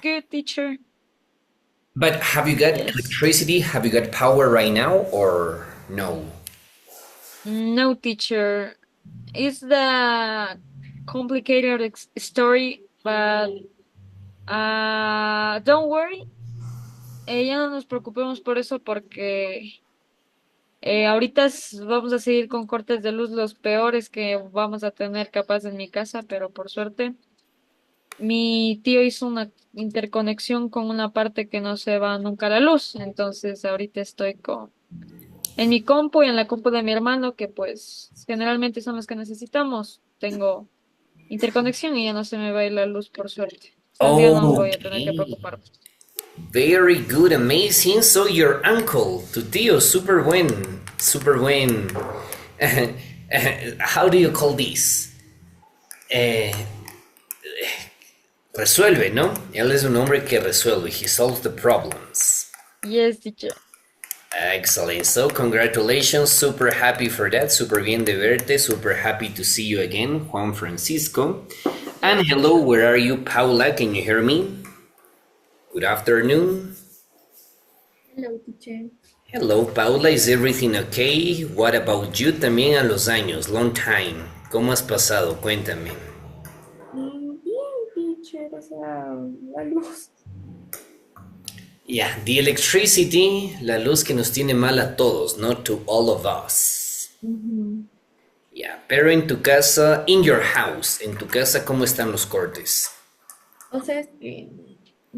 good, teacher. But have you got Yes. electricity? Have you got power right now or no? No, teacher. It's the complicated story, but don't worry. Ya no nos preocupemos por eso porque ahorita vamos a seguir con cortes de luz los peores que vamos a tener capaz en mi casa, pero por suerte mi tío hizo una interconexión con una parte que no se va nunca la luz. Entonces ahorita estoy en mi compu y en la compu de mi hermano, que pues generalmente son los que necesitamos. Tengo interconexión y ya no se me va a ir la luz por suerte. O sea, ya no voy a tener que Okay. preocuparme. Very good, amazing. So your uncle, tu tío, super buen, super buen. How do you call this? Eh, Resuelve, ¿no? Él es un hombre que resuelve. He solves the problems. Yes, teacher. Excellent. So congratulations. Super happy for that. Super bien de verte. Super happy to see you again, Juan Francisco. And Yes, hello, teacher. where are you, Paula? Can you hear me? Good afternoon. Hello, teacher. Hello, Paula. Is everything okay? What about you? También a los años. Long time. ¿Cómo has pasado? Cuéntame. Bien, teacher, o sea, la luz. Yeah, the electricity, la luz que nos tiene mal a todos, not to all of us. Ujú. Yeah, pero en tu casa, in your house, en tu casa, ¿cómo están los cortes? O sea, es que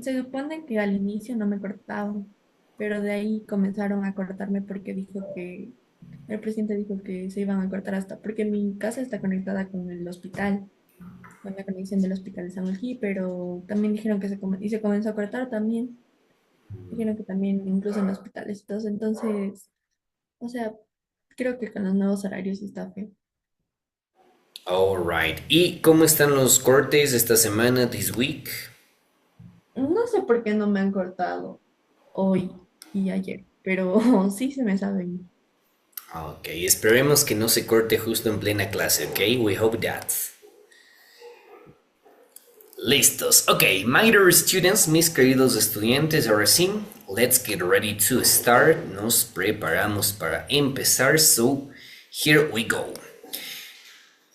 se supone que al inicio no me cortaban, pero de ahí comenzaron a cortarme porque el presidente dijo que se iban a cortar hasta, porque mi casa está conectada con el hospital, con la conexión del hospital de San Gil, pero también dijeron que y se comenzó a cortar también. Dijeron que también incluso en hospitales. Entonces, o sea, creo que con los nuevos horarios sí está feo. All right. ¿Y cómo están los cortes esta semana, this week? No sé por qué no me han cortado hoy y ayer, pero sí se me saben. Ok, esperemos que no se corte justo en plena clase, ok? We hope that. Listos. Ok, my dear students, mis queridos estudiantes, ahora sí, let's get ready to start. Nos preparamos para empezar, so here we go.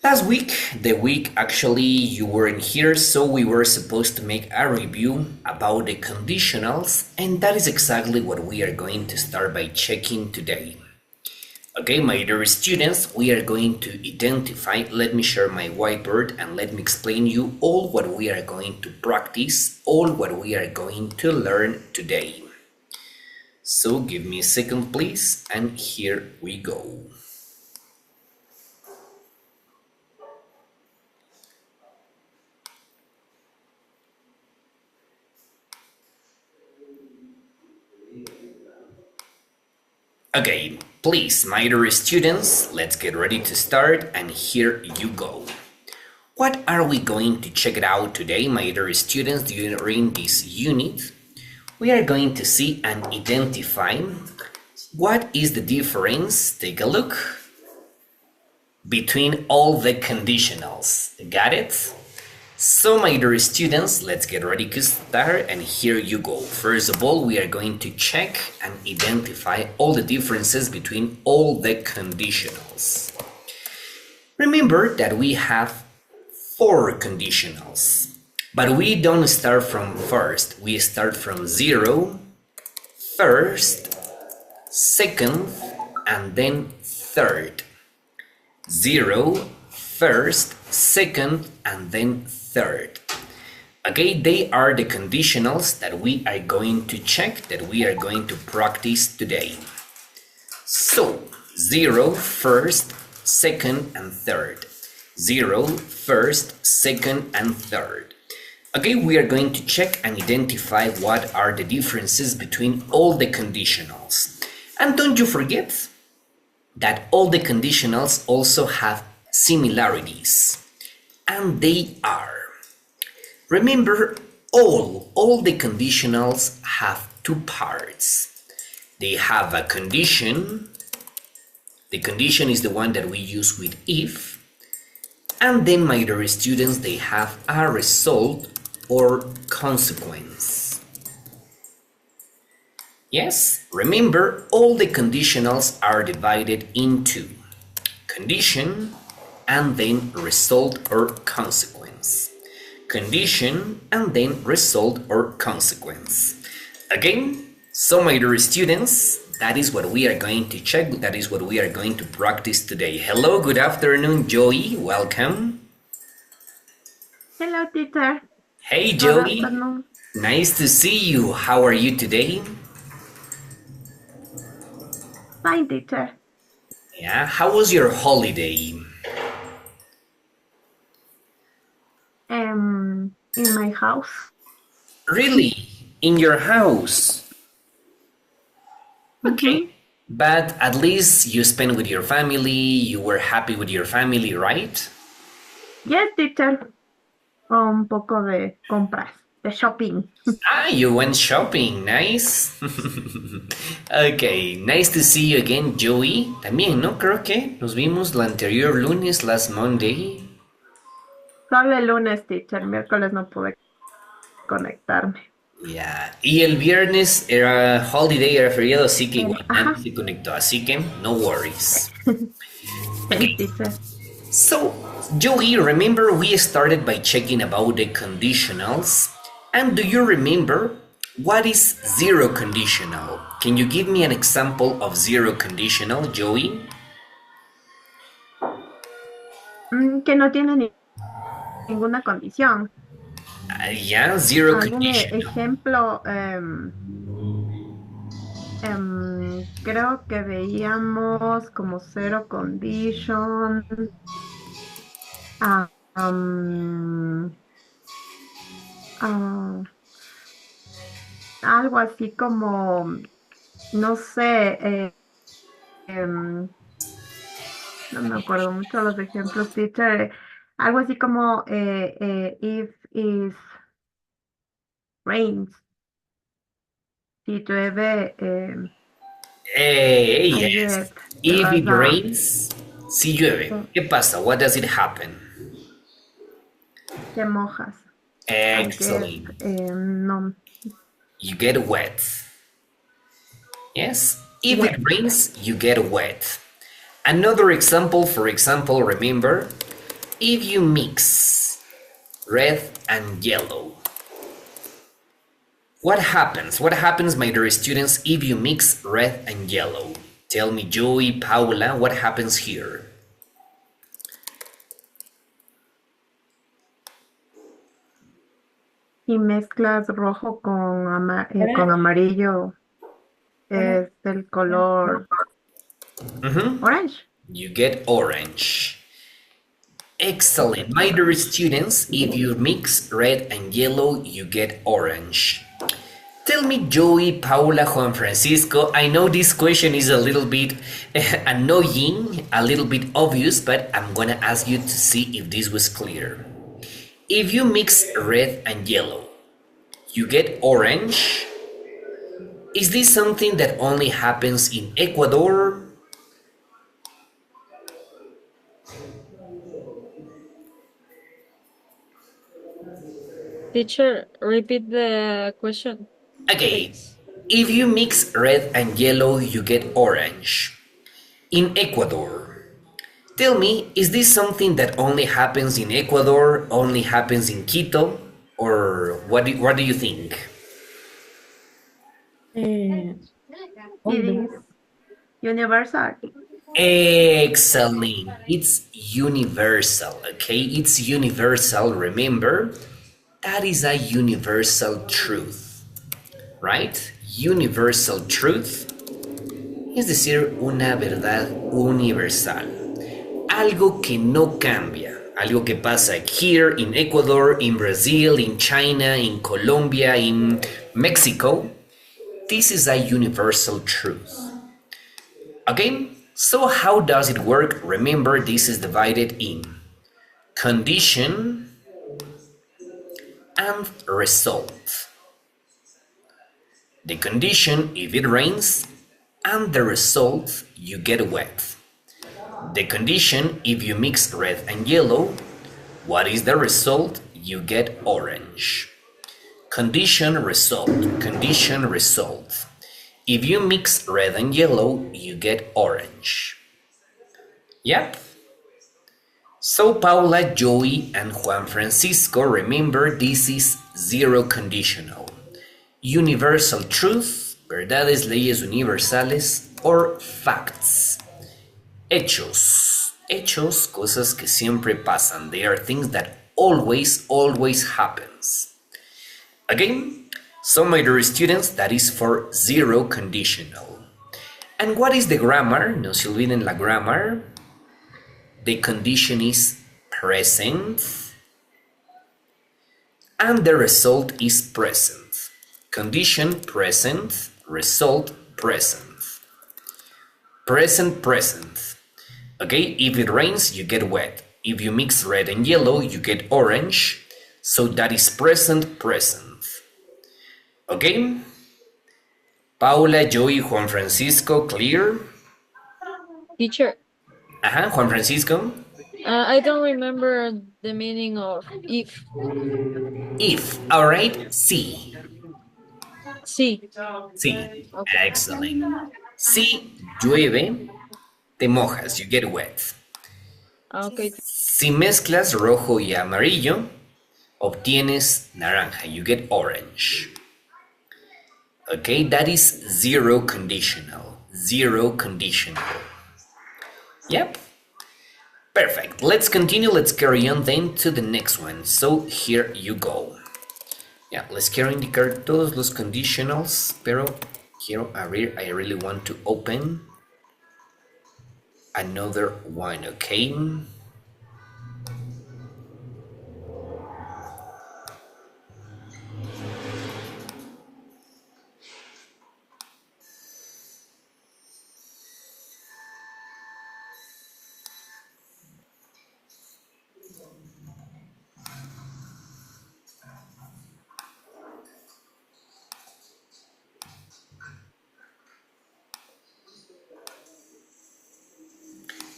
Last week, the week actually you weren't here, so we were supposed to make a review about the conditionals, and that is exactly what we are going to start by checking today. Okay, my dear students, we are going to identify, let me share my whiteboard and let me explain you all what we are going to practice, all what we are going to learn today. So give me a second, please, and here we go. Okay, please, my dear students, let's get ready to start, and here you go. What are we going to check it out today, my dear students, during this unit? We are going to see and identify what is the difference, take a look, between all the conditionals. Got it? So my dear students, let's get ready to start, and here you go. First of all, we are going to check and identify all the differences between all the conditionals. Remember that we have four conditionals, but we don't start from first. We start from zero, first, second, and then third. Zero, first, second, and then third. Okay, they are the conditionals that we are going to check, that we are going to practice today. So, zero, first, second, and third. Zero, first, second, and third. Okay, we are going to check and identify what are the differences between all the conditionals. And don't you forget that all the conditionals also have similarities. And they are, remember, all the conditionals have two parts. They have a condition. The condition is the one that we use with if. And then, my dear students, they have a result or consequence? Yes, remember all the conditionals are divided into condition and then result or consequence. Condition and then result or consequence. Again, so my dear students, that is what we are going to check. That is what we are going to practice today. Hello, good afternoon, Joey. Welcome. Hello, teacher. Hey, Good Joey. afternoon. Nice to see you. How are you today? Fine, teacher. Yeah, how was your holiday? In my house. Really? In your house? Okay. But at least you spent with your family, you were happy with your family, right? Yes, teacher. Un poco de compras, de shopping. Ah, you went shopping, nice. Okay, nice to see you again, Joey. También, ¿no? Creo que nos vimos la anterior lunes, last Monday. Solo el lunes, teacher. Miércoles no pude conectarme. Yeah. Y el viernes era holiday, era feriado, así que igual Ajá. nadie se conectó, así que no worries. Sí, teacher. So, Joey, remember we started by checking about the conditionals. And do you remember what is zero conditional? Can you give me an example of zero conditional, Joey? Que no tiene ninguna condición. Yeah, zero ¿Algún conditional. ejemplo? Creo que veíamos como zero condition. Algo así como, no sé, no me acuerdo mucho los ejemplos, teacher. Algo así como if is rains. Si llueve, Yes. If it vas a- rains, si llueve, ¿qué pasa? What does it happen? te mojas. Excellent. No. You get wet. Yes. If Wet. it rains, you get wet. Another example, for example, remember, if you mix red and yellow, what happens? What happens, my dear students, if you mix red and yellow? Tell me, Joey, Paula, what happens here? Si mezclas rojo con amarillo, es el color orange. You get orange. Excellent. My dear students, if you mix red and yellow, you get orange. Tell me, Joey, Paula, Juan Francisco, I know this question is a little bit annoying, a little bit obvious, but I'm gonna ask you to see if this was clear. If you mix red and yellow, you get orange. Is this something that only happens in Ecuador? Teacher, repeat the question. Okay, if you mix red and yellow, you get orange. In Ecuador, tell me, is this something that only happens in Ecuador, only happens in Quito, or what do you think? Eh, It is universal. Excellent. It's universal, okay? It's universal, remember? That is a universal truth, right? Universal truth, es decir, una verdad universal. Algo que no cambia, algo que pasa here in Ecuador, in Brazil, in China, in Colombia, in Mexico. This is a universal truth. Okay, so how does it work? Remember, this is divided in condition and result. The condition, if it rains, and the result, you get wet. The condition, if you mix red and yellow, what is the result? You get orange. Condition result, condition result. If you mix red and yellow, you get orange. Yep. So Paula, Joey, and Juan Francisco, remember this is zero conditional. Universal truth, verdades, leyes universales, or facts. Hechos. Hechos, cosas que siempre pasan. They are things that always happens. Again, so my dear students, that is for zero conditional. And what is the grammar? No se olviden la grammar. The condition is present. And the result is present. Condition present, result present. Present, present. Okay, if it rains, you get wet. If you mix red and yellow, you get orange. So that is present, present. Okay? Paula, Joey, Juan Francisco, clear? Teacher, Juan Francisco? I don't remember the meaning of if. If, alright, sí. Sí. Sí, Okay. excellent. Si llueve, te mojas, you get wet. Okay. Si mezclas rojo y amarillo, obtienes naranja, you get orange. Okay, that is zero conditional. Zero conditional. Yep. Perfect. Let's continue. Let's carry on then to the next one. So here you go. Yeah, let's quiero indicar todos los conditionals, pero quiero abrir, I really want to open another one, okay?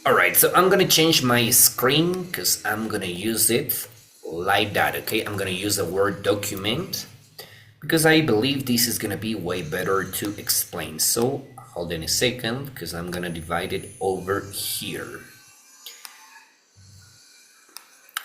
Alright, so I'm gonna change my screen because I'm gonna use it like that, okay? I'm gonna use the word document because I believe this is gonna be way better to explain. So hold on a second because I'm gonna divide it over here.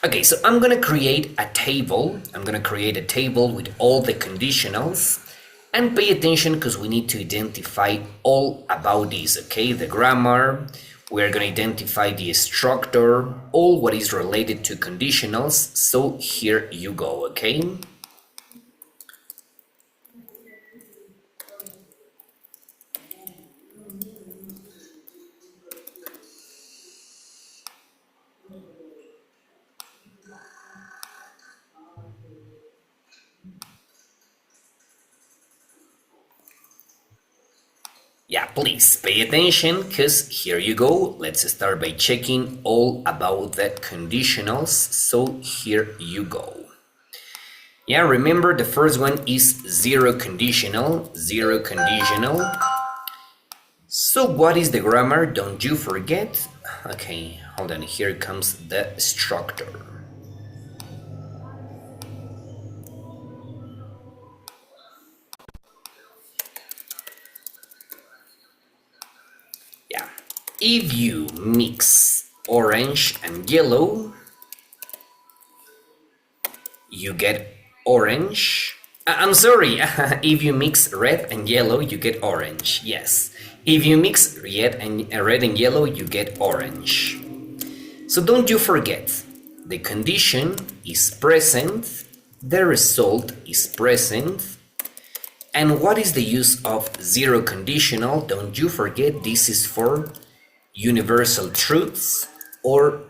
Okay, so I'm gonna create a table. I'm gonna create a table with all the conditionals. And pay attention because we need to identify all about this, okay? The grammar, we're going to identify the structure, all what is related to conditionals. So here you go, okay? Yeah, please pay attention because here you go. Let's start by checking all about the conditionals. So here you go. Yeah, remember the first one is zero conditional, zero conditional. So what is the grammar? Don't you forget. Okay, hold on, here comes the structure. If you mix orange and yellow, you get orange. I'm sorry, if you mix red and yellow, you get orange. Yes, if you mix red and yellow, you get orange. So don't you forget, the condition is present, the result is present, and what is the use of zero conditional? Don't you forget, this is for universal truths or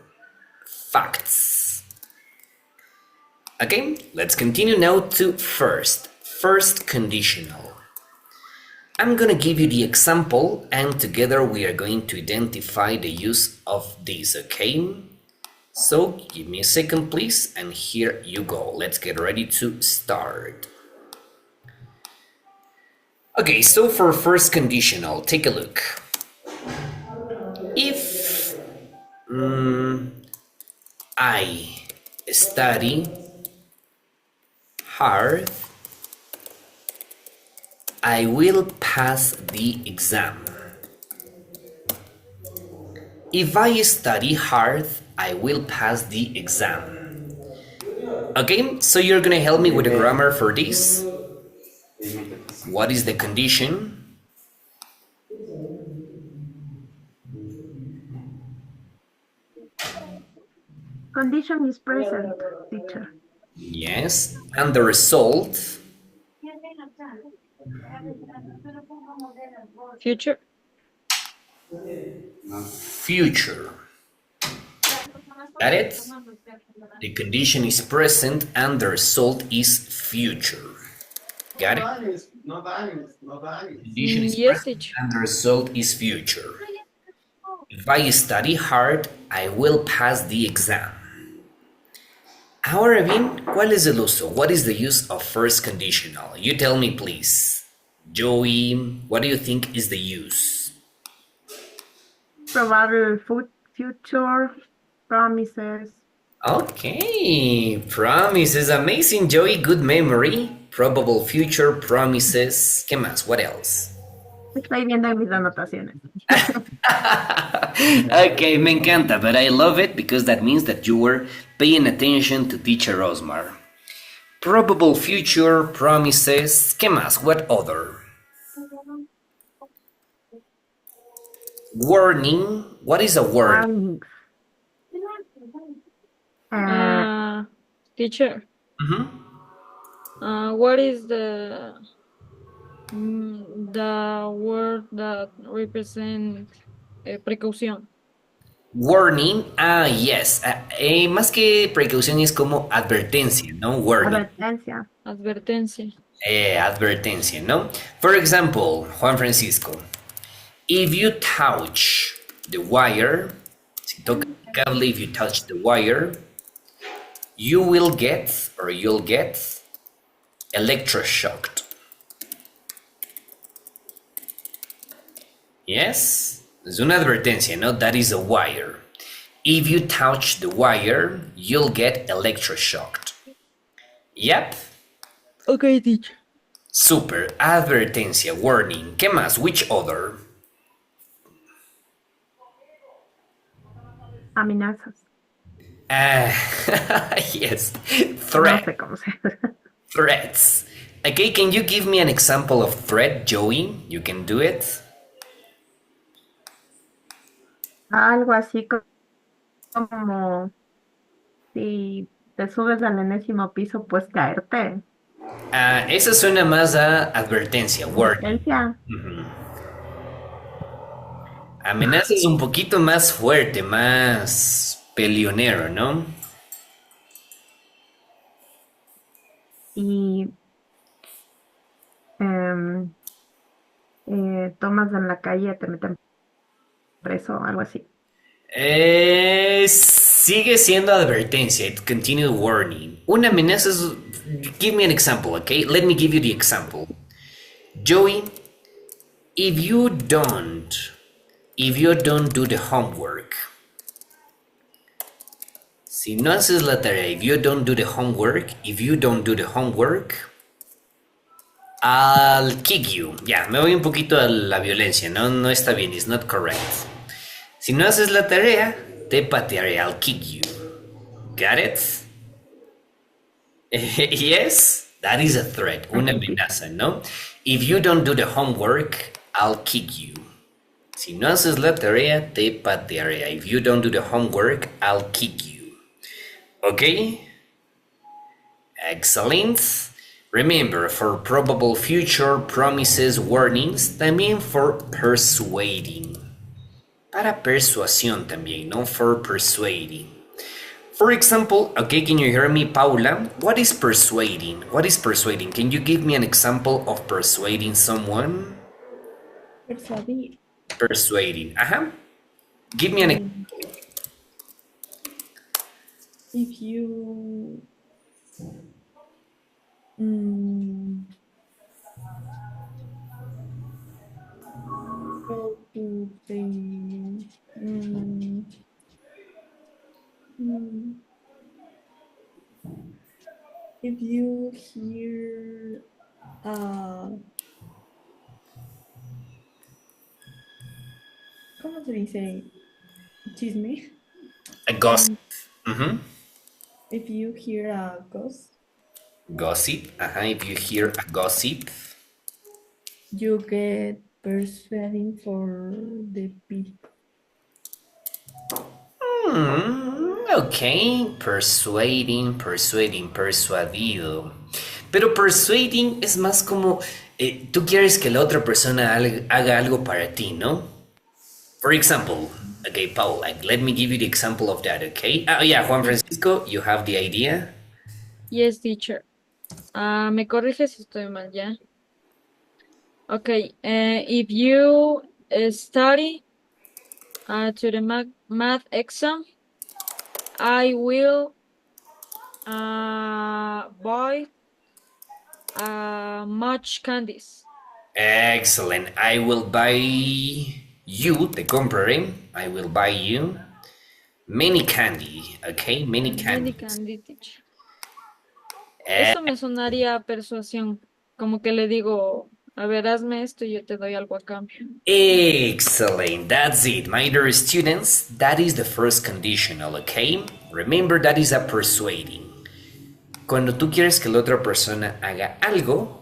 facts. Okay, let's continue now to first conditional. I'm gonna give you the example and together we are going to identify the use of this, okay? So give me a second please and here you go. Let's get ready to start. Okay, so for first conditional, take a look. If I study hard, I will pass the exam. If I study hard, I will pass the exam. Okay, so you're gonna help me with the grammar for this. What is the condition? Condition is present, teacher. Yes, and the result? Future. Future. Got it? The condition is present and the result is future. Got it? Condition is Yes, present teacher. and the result is future. If I study hard, I will pass the exam. Ahora bien, ¿cuál es el uso? What is the use of first conditional? You tell me, please. Joey, what do you think is the use? Probable future promises. Okay, promises, amazing, Joey, good memory. Probable future promises. ¿Qué más? What else? Estoy viendo en mis anotaciones. Okay, me encanta, but I love it because that means that you were paying attention to teacher Osmar. Probable future promises. ¿Qué más? What other? Warning. What is a warning? Warnings. Teacher. What is the word that represent precaución? Warning. Ah, yes. Más que precaución es como advertencia, ¿no? Warning. Advertencia. Advertencia. Advertencia, ¿no? For example, Juan Francisco, if you touch the wire, si toca el cable, if you touch the wire, you'll get electroshocked. Yes? Es una advertencia, ¿no? That is a wire. If you touch the wire, you'll get electroshocked. Yep. Okay, teacher. Super. Advertencia. Warning. ¿Qué más? Which other? Amenazas. Yes. No Threat. sé cómo se Threats. Okay, can you give me an example of threat, Joey? You can do it. Algo así como si te subes al enésimo piso, pues caerte. Esa suena más a advertencia, warning. Advertencia. Amenaza es un poquito más fuerte, más peleonero, ¿no? Y tomas en la calle, te meten preso o algo así. Sigue siendo advertencia. It continued warning. Una amenaza es... Give me an example, okay? Let me give you the example. Joey, if you don't do the homework, si no haces la tarea, if you don't do the homework, I'll kick you. Ya, me voy un poquito a la violencia, no está bien, it's not correct. Si no haces la tarea, te patearé, I'll kick you. Got it? Yes, that is a threat, una amenaza, ¿no? If you don't do the homework, I'll kick you. Si no haces la tarea, te patearé. If you don't do the homework, I'll kick you. Okay? Excellent. Remember, for probable future promises, warnings, también for persuading. Para persuasión también, no for persuading. For example, okay, can you hear me, Paula? What is persuading? What is persuading? Can you give me an example of persuading someone? Persuadir. Persuading. Give me an example. If you go to the if you hear ¿cómo se dice? Chisme. A gossip. Mm, Mhm. If you hear a ghost, Gossip. If you hear a gossip. you get persuading for the pity. Ok. Persuading, persuading, persuadido. Pero persuading es más como tú quieres que la otra persona haga algo para ti, ¿no? For example, okay, Paul, like, let me give you the example of that, okay? Oh, yeah, Juan sí. Francisco, you have the idea? Yes, teacher. Me corriges si estoy mal, ¿ya? Okay. If you study to the math exam, I will buy much candies. Excellent. I will buy you, te compraré, I will buy you many candy, okay? Many Many candies. candy, teacher. Eh, Eso me sonaría a persuasión. Como que le digo, a ver, hazme esto y yo te doy algo a cambio. Excellent. That's it. My dear students, that is the first conditional, okay? Remember, that is a persuading. Cuando tú quieres que la otra persona haga algo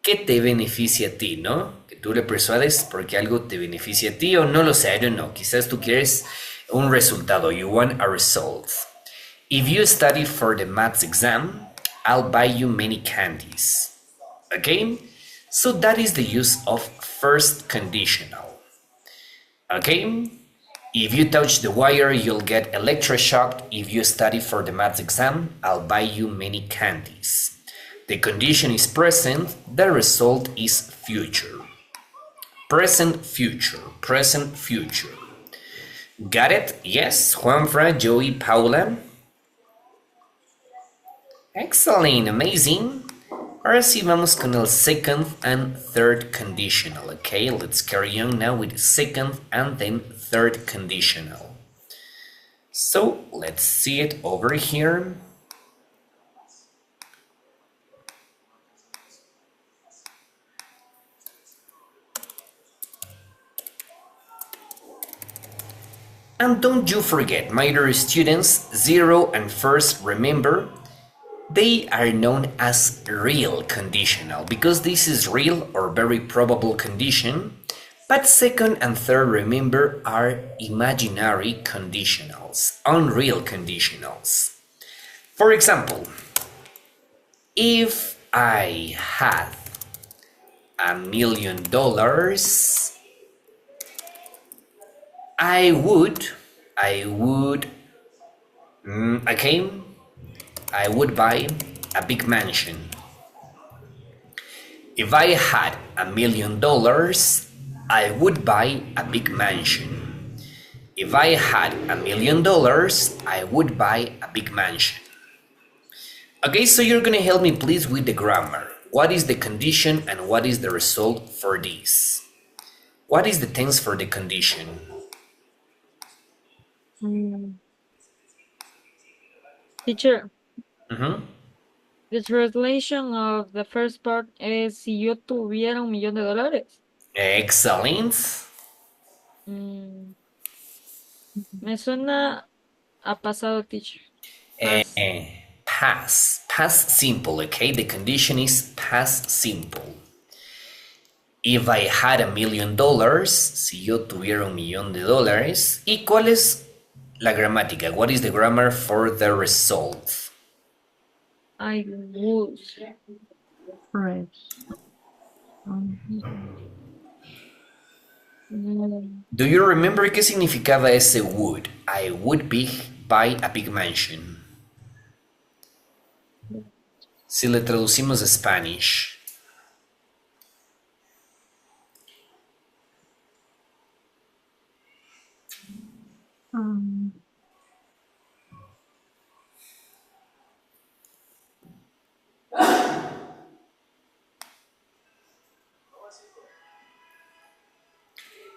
que te beneficie a ti, ¿no? Que tú le persuades porque algo te beneficia a ti o no lo sé, I don't know. Quizás tú quieres un resultado, you want a result. If you study for the maths exam, I'll buy you many candies. Okay? So that is the use of first conditional. Okay? If you touch the wire, you'll get electroshocked. If you study for the maths exam, I'll buy you many candies. The condition is present, the result is future. Present, future, present, future. Got it? Yes, Juanfra, Joey, Paula. Excellent, amazing. Ahora sí vamos con el second and third conditional. Okay, let's carry on now with the second and then third conditional. So let's see it over here. And don't you forget, my dear students, zero and first, remember, they are known as real conditional because this is real or very probable condition. But second and third, remember, are imaginary conditionals, unreal conditionals. For example, if I had $1,000,000, I would buy a big mansion. If I had $1,000,000, I would buy a big mansion. If I had $1,000,000, I would buy a big mansion. Okay, so you're gonna help me please with the grammar. What is the condition and what is the result for this? What is the tense for the condition? Teacher, Mhm. the translation of the first part es si yo tuviera $1,000,000. Excellent. Mm, Me suena a pasado, teacher. Eh, Past. past simple, okay? The condition is past simple. If I had $1,000,000, si yo tuviera $1,000,000. ¿Y cuál es la gramática? What is the grammar for the result? I would. Right. Mm, Do you remember qué significaba ese would? I would buy a big mansion. Si le traducimos a Spanish. Um,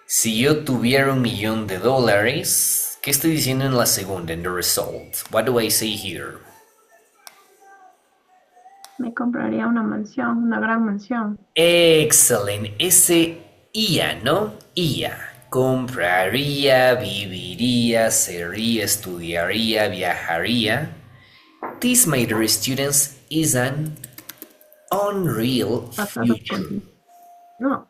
Si yo tuviera $1,000,000, ¿qué estoy diciendo en la segunda, en the result? What do I say here? Me compraría una mansión, una gran mansión. Excellent. Ese IA, ¿no? IA. compraría, viviría, sería, estudiaría, viajaría. This, my dear students, is an unreal Pasado future. continuo. No.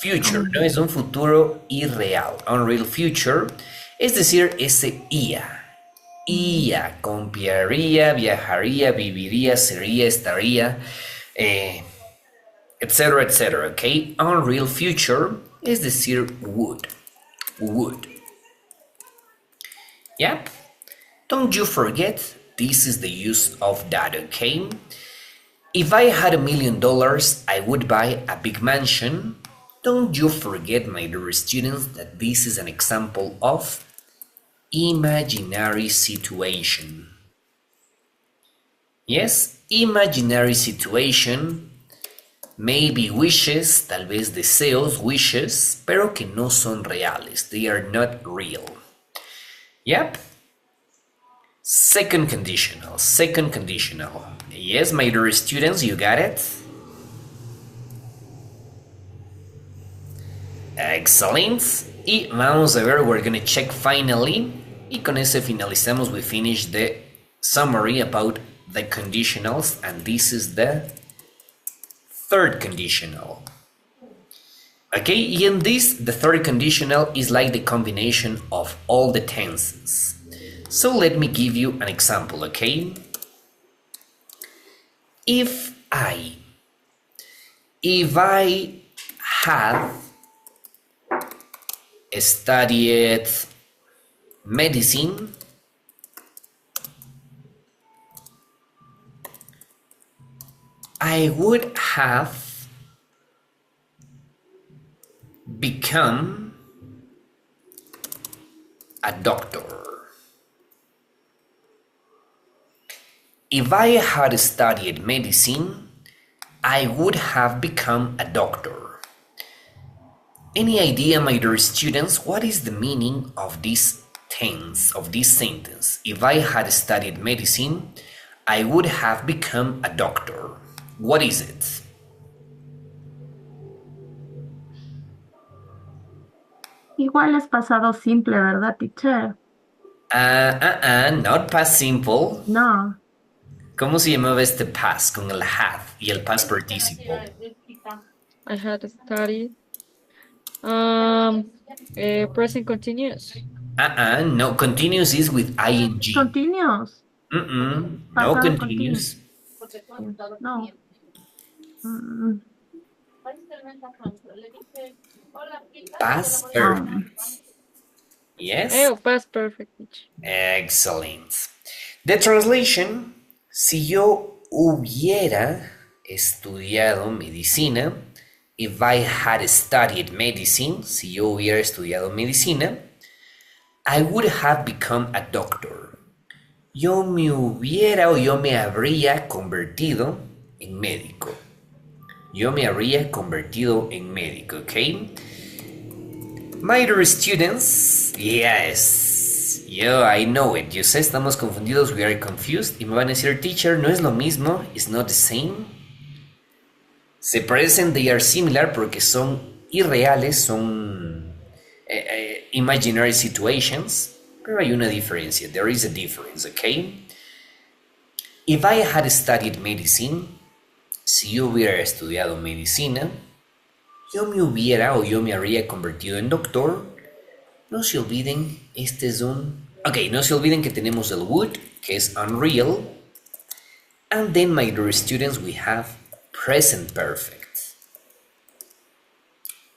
Future, no Um, es un futuro irreal. Unreal future, es decir, ese IA. IA, compraría, viajaría, viviría, sería, estaría, etcétera, etcétera, ¿ok? Unreal future, es decir, would. Would. Yep. Don't you forget, this is the use of that, okay? If I had $1,000,000, I would buy a big mansion. Don't you forget, my dear students, that this is an example of imaginary situation. Yes, imaginary situation, maybe wishes, tal vez deseos, wishes, pero que no son reales. They are not real. Yep. Second conditional, second conditional. Yes, my dear students, you got it? Excellent. Y vamos a ver, we're gonna check finally. Y con ese finalizamos, we finish the summary about the conditionals, and this is the third conditional. Okay, in this, the third conditional is like the combination of all the tenses. So let me give you an example, okay? If I have studied medicine, I would have become a doctor. If I had studied medicine, I would have become a doctor. Any idea, my dear students, what is the meaning of this tense, of this sentence? If I had studied medicine, I would have become a doctor. What is it? igual es pasado simple, ¿verdad, teacher? Not past simple. No. ¿Cómo se llamaba este past con el had y el past participle? I had studied. Present continuous. No, continuous is with ing. Continuous. No Pasado continuous. No. Mm, Past perfect. Yes. Past perfect. Excellent. The translation, si yo hubiera estudiado medicina, if I had studied medicine, si yo hubiera estudiado medicina, I would have become a doctor. Yo me hubiera o yo me habría convertido en médico. Yo me habría convertido en médico, ¿ok? My dear students, yes, I know it. Yo sé, estamos confundidos, we are confused. Y me van a decir, teacher, no es lo mismo, it's not the same. Se parecen, they are similar, porque son irreales, son imaginary situations. Pero hay una diferencia, there is a difference, okay? If I had studied medicine, si yo hubiera estudiado medicina, yo me hubiera o yo me habría convertido en doctor. No se olviden, este es un... Ok, no se olviden que tenemos el would, que es unreal. And then, my dear students, we have present perfect.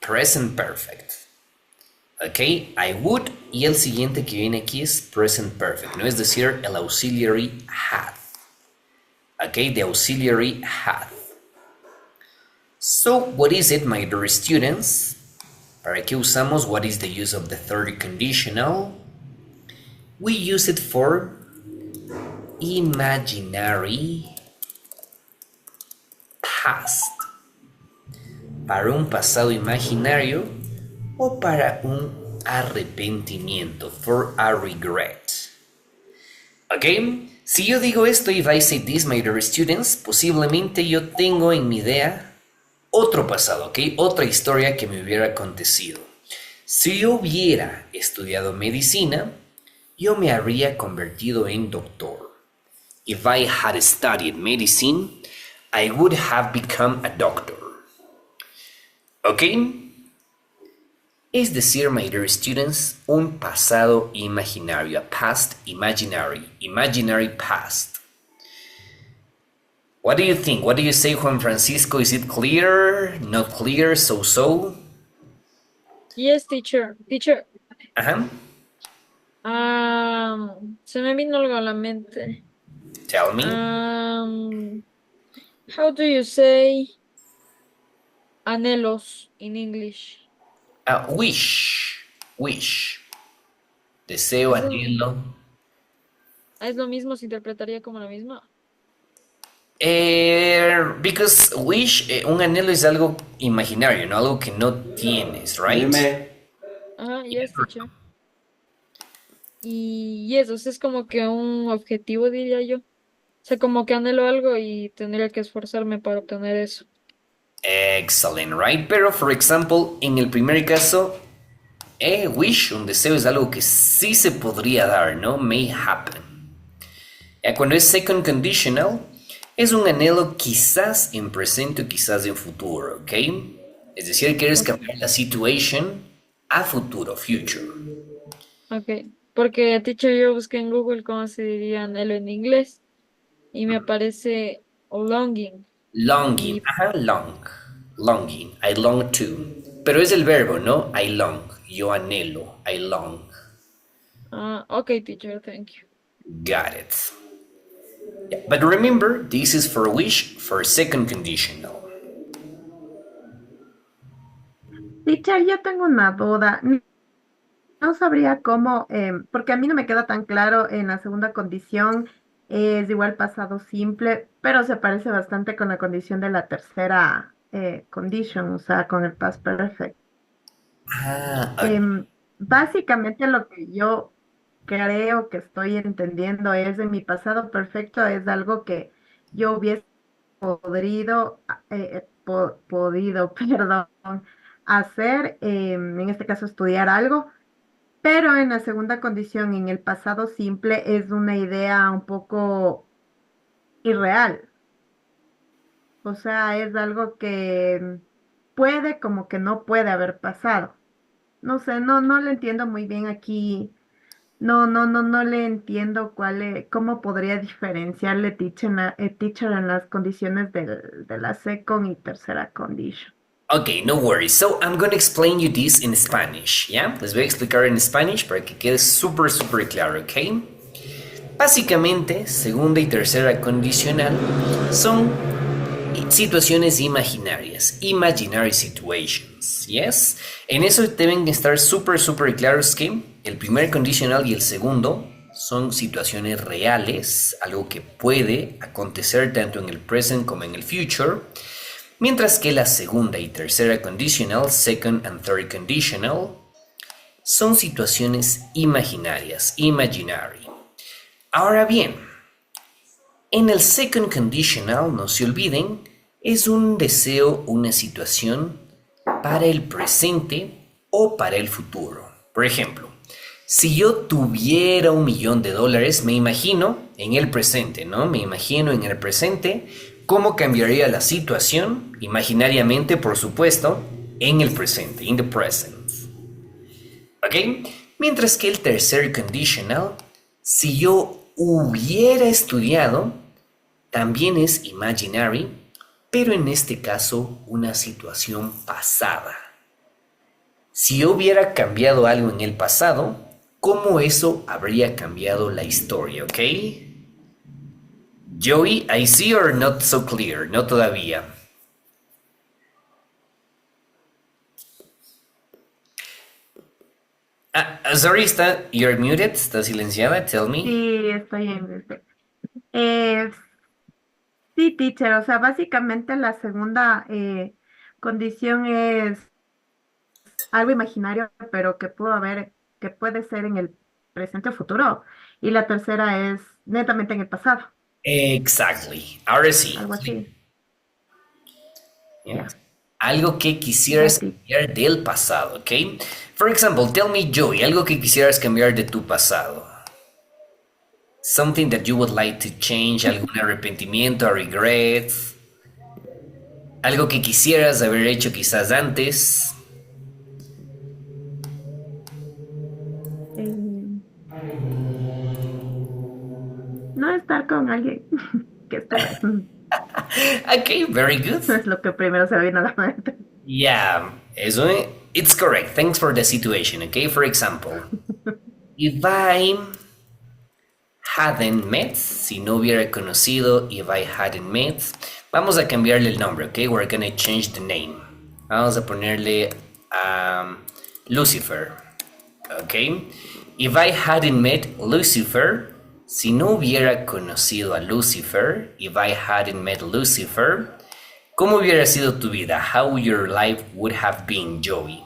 Present perfect. Ok, I would, y el siguiente que viene aquí es present perfect, no es decir, el auxiliary had. Ok, the auxiliary had. So, what is it, my dear students? ¿Para qué usamos what is the use of the third conditional? We use it for imaginary past. Para un pasado imaginario o para un arrepentimiento, for a regret. Ok, si yo digo esto, if I say this, my dear students, posiblemente yo tengo en mi idea otro pasado, ¿ok? Otra historia que me hubiera acontecido. Si yo hubiera estudiado medicina, yo me habría convertido en doctor. If I had studied medicine, I would have become a doctor. ¿Ok? Es decir, my dear students, un pasado imaginario, a past imaginary, imaginary past. What do you think? What do you say, Juan Francisco? Is it clear? Not clear? So? Yes, teacher. Teacher, Ajá. se me vino algo a la mente. Tell me. How do you say anhelos in English? Wish. Wish. Deseo, ¿Es lo, anhelo. es lo mismo? ¿Se interpretaría como lo mismo? Because wish, un anhelo es algo imaginario, ¿no? Algo que no tienes, right? Dime. Ajá, yes, teacher. Y eso es como que un objetivo, diría yo. O sea, como que anhelo algo y tendría que esforzarme para obtener eso. Excellent, right? Pero, for example, en el primer caso, wish, un deseo es algo que sí se podría dar, ¿no? May happen. Cuando es second conditional, es un anhelo quizás en presente o quizás en futuro, ¿ok? Es decir, quieres Ok, cambiar la situation a futuro, future. ok. Porque, teacher, yo busqué en Google cómo se diría anhelo en inglés y me aparece longing. Longing, Y, ajá, longing, I long to. Pero es el verbo, ¿no? I long, yo anhelo, I long. ok, teacher, thank you. Got it. Yeah, but remember, this is for wish for second conditional. Teacher, yo tengo una duda. No sabría cómo, porque a mí no me queda tan claro en la segunda condición, es igual pasado simple, pero se parece bastante con la condición de la tercera condition, o sea, con el past perfect. Ah, Básicamente lo que yo creo que estoy entendiendo es de mi pasado perfecto, es algo que yo hubiese podido, perdón, hacer, en este caso estudiar algo. Pero en la segunda condición, en el pasado simple, es una idea un poco irreal. O sea, es algo que puede como que no puede haber pasado. No sé, no le entiendo muy bien aquí. No le entiendo cómo podría diferenciarle teacher en las condiciones de la second y tercera condition. okay, no worries. So I'm gonna explain you this in Spanish, ¿ya? Les voy a explicar en Spanish para que quede súper, súper claro, ¿ok? Básicamente, segunda y tercera condicional son situaciones imaginarias, imaginary situations, ¿yes? En eso deben estar súper, súper claros que el primer condicional y el segundo son situaciones reales, algo que puede acontecer tanto en el present como en el future, mientras que la segunda y tercera conditional, second and third conditional, son situaciones imaginarias, imaginary. Ahora bien, en el second conditional, no se olviden, es un deseo, una situación para el presente o para el futuro. Por ejemplo, si yo tuviera $1.000.000, me imagino en el presente, ¿no? Me imagino en el presente cómo cambiaría la situación, imaginariamente, por supuesto, en el presente, in the present. ¿Ok? Mientras que el tercer conditional, si yo hubiera estudiado, también es imaginary, pero en este caso una situación pasada. Si yo hubiera cambiado algo en el pasado, ¿cómo eso habría cambiado la historia? ¿Ok? Joey, I see or not so clear? No todavía. Sorry, you're muted, está silenciada, tell me. Sí, estoy en eh, sí, teacher, o sea, básicamente la segunda condición es algo imaginario, pero que puede ser en el presente o futuro. Y la tercera es netamente en el pasado, Exactly. Ahora sí. algo así. Yeah. Ya. Algo que Ya, quisieras teacher. cambiar del pasado, ¿ok? For example, tell me, Joey, algo que quisieras cambiar de tu pasado. Something that you would like to change, algún arrepentimiento, a regret, algo que quisieras haber hecho quizás antes. Eh, no estar con alguien que esté mal. Okay, very good. Es lo que primero se me viene a la mente. Yeah, eso it's correct. Thanks for the situation, okay? For example, if I hadn't met, si no hubiera conocido, if I hadn't met, vamos a cambiarle el nombre, okay? We're gonna change the name. Vamos a ponerle Lucifer, okay? If I hadn't met Lucifer, si no hubiera conocido a Lucifer, if I hadn't met Lucifer, ¿cómo hubiera sido tu vida? How your life would have been, Joey?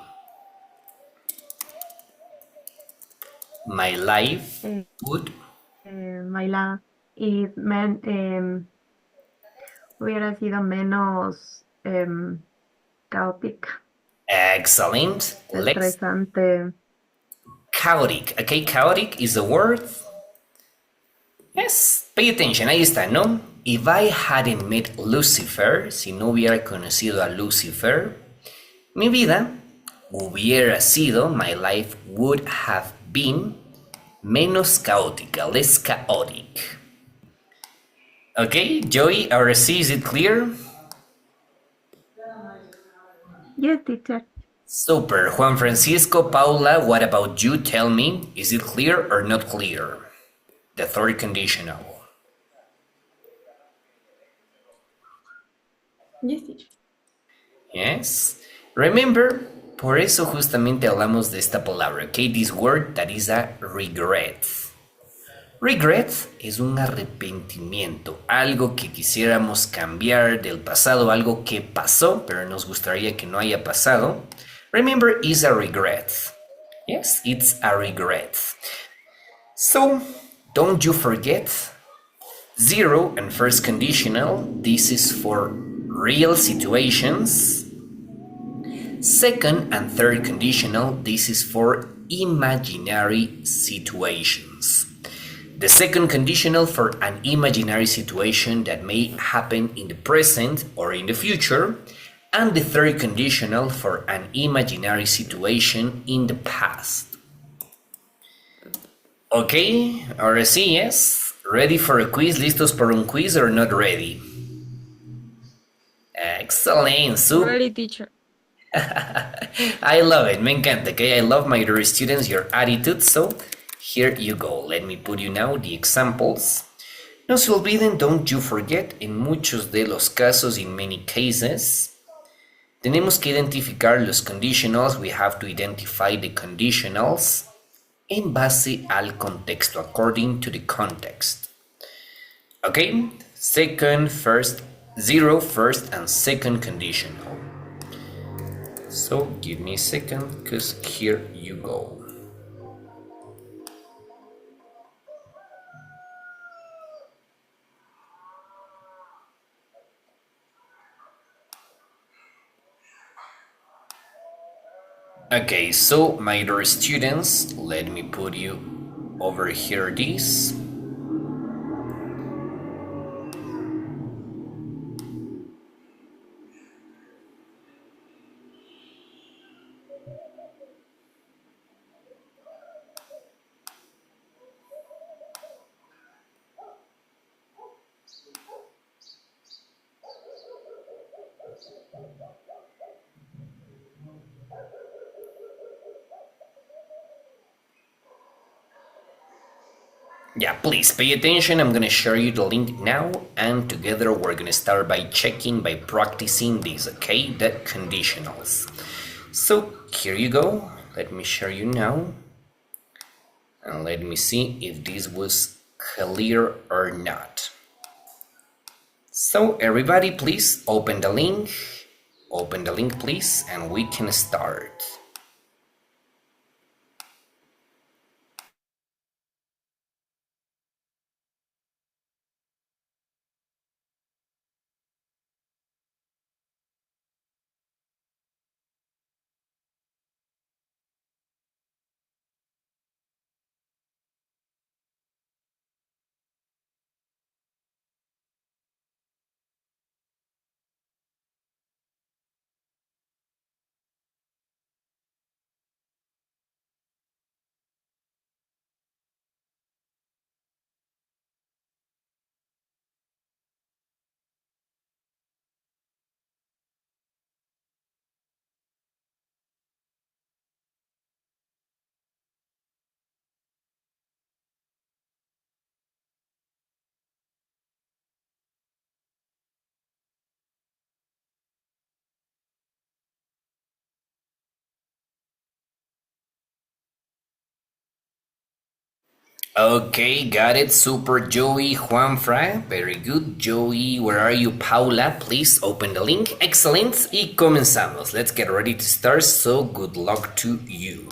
My life Eh, would. Bailada. Y hubiera sido menos caótica, Excellent. Let's. estresante. Chaotic. Okay, chaotic is the word. Yes, pay attention, ahí está, ¿no? If I hadn't met Lucifer, si no hubiera conocido a Lucifer, mi vida hubiera sido, my life would have been menos caótica, less chaotic. Okay, Joey, ahora sí, is it clear? Yes, teacher. Super. Juan Francisco, Paula, what about you? Tell me, is it clear or not clear? The third conditional. Yes, teacher. Yes. Remember, por eso justamente hablamos de esta palabra, okay? This word that is a regret. Regret es un arrepentimiento, algo que quisiéramos cambiar del pasado, algo que pasó, pero nos gustaría que no haya pasado. Remember, is a regret. Yes, it's a regret. So, don't you forget, zero and first conditional, this is for real situations. Second and third conditional, this is for imaginary situations. The second conditional for an imaginary situation that may happen in the present or in the future, and the third conditional for an imaginary situation in the past. Okay, ahora sí, yes. Ready for a quiz? ¿Listos para un quiz or not ready? Excellent, super. Ready, teacher. I love it, me encanta, okay? I love my dear students, your attitude, so here you go. Let me put you now the examples. No se olviden, don't you forget, en muchos de los casos, in many cases, tenemos que identificar los conditionals, we have to identify the conditionals en base al contexto, according to the context. Okay? Second, first, zero, first, and second conditional. So give me a second, because here you go. Okay, so my dear students, let me put you over here this. Yeah, please pay attention. I'm gonna share you the link now, and together we're gonna start by checking, by practicing these, okay? The conditionals. So here you go. Let me share you now. And let me see if this was clear or not. So everybody, please open the link. Open the link, please, and we can start. Okay, got it. Super, Joey, Juanfra. Very good. Joey, where are you? Paula, please open the link. Excellent. Y comenzamos. Let's get ready to start. So good luck to you.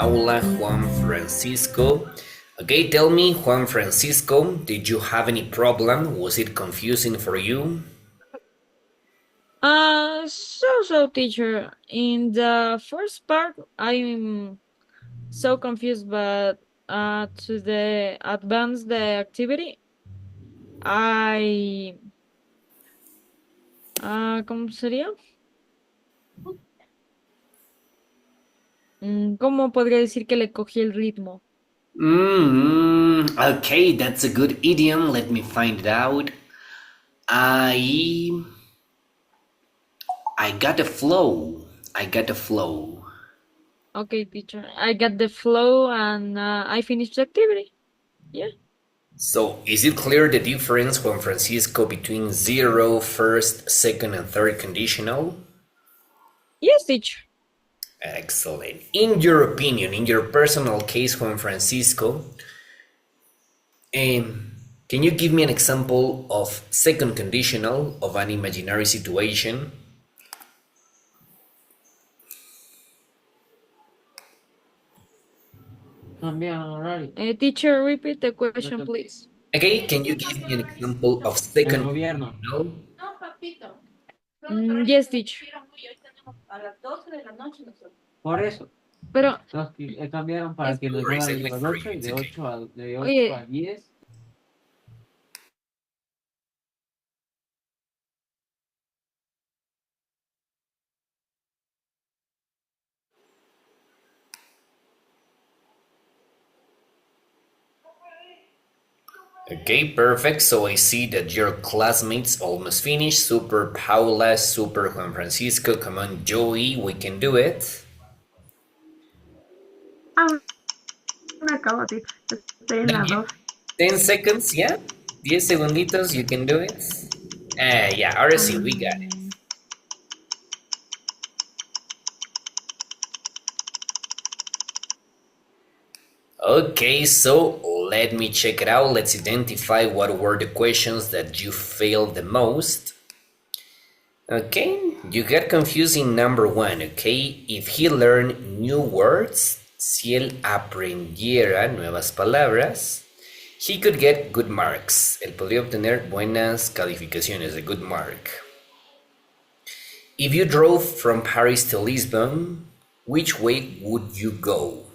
Paula, Juan Francisco. Okay, tell me, Juan Francisco, did you have any problem? Was it confusing for you? So, teacher, in the first part, I'm so confused, but to the advance the activity, I, ¿cómo sería? ¿Cómo podría decir que le cogí el ritmo? Okay, that's a good idiom. Let me find it out. I I got the flow. I got the flow. Okay, teacher, I got the flow and I finished the activity. Yeah. So, is it clear the difference, Juan Francisco, between zero, first, second, and third conditional? Yes, teacher. Excellent. In your opinion, in your personal case, Juan Francisco, can you give me an example of second conditional of an imaginary situation? Teacher, repeat the question, please. Okay, can you give me an example of second conditional? Yes, teacher. Por eso, Pero, nos cambiaron para que nos Right, llevaran I a las for 8 you, y it's de okay. 8 a oye, 10. Okay, perfect. So I see that your classmates almost finished. Super Paula, super Juan Francisco. Come on, Joey, we can do it. Aún no acabo, teacher. Estoy en la 2. 10 seconds, yeah? 10 segunditos, you can do it. Yeah, ahora sí, we got it. Okay, so let me check it out. Let's identify what were the questions that you failed the most. Okay, you got confused in number 1, okay? If he learned new words, si él aprendiera nuevas palabras, he could get good marks. Él podría obtener buenas calificaciones, a good mark. If you drove from Paris to Lisbon, which way would you go?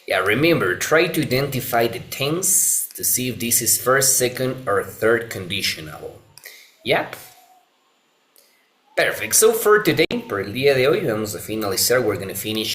Yeah, remember, try to identify the tense to see if this is first, second, or third conditional. Yep. Perfect. So for today, por el día de hoy, vamos a finalizar. We're going to finish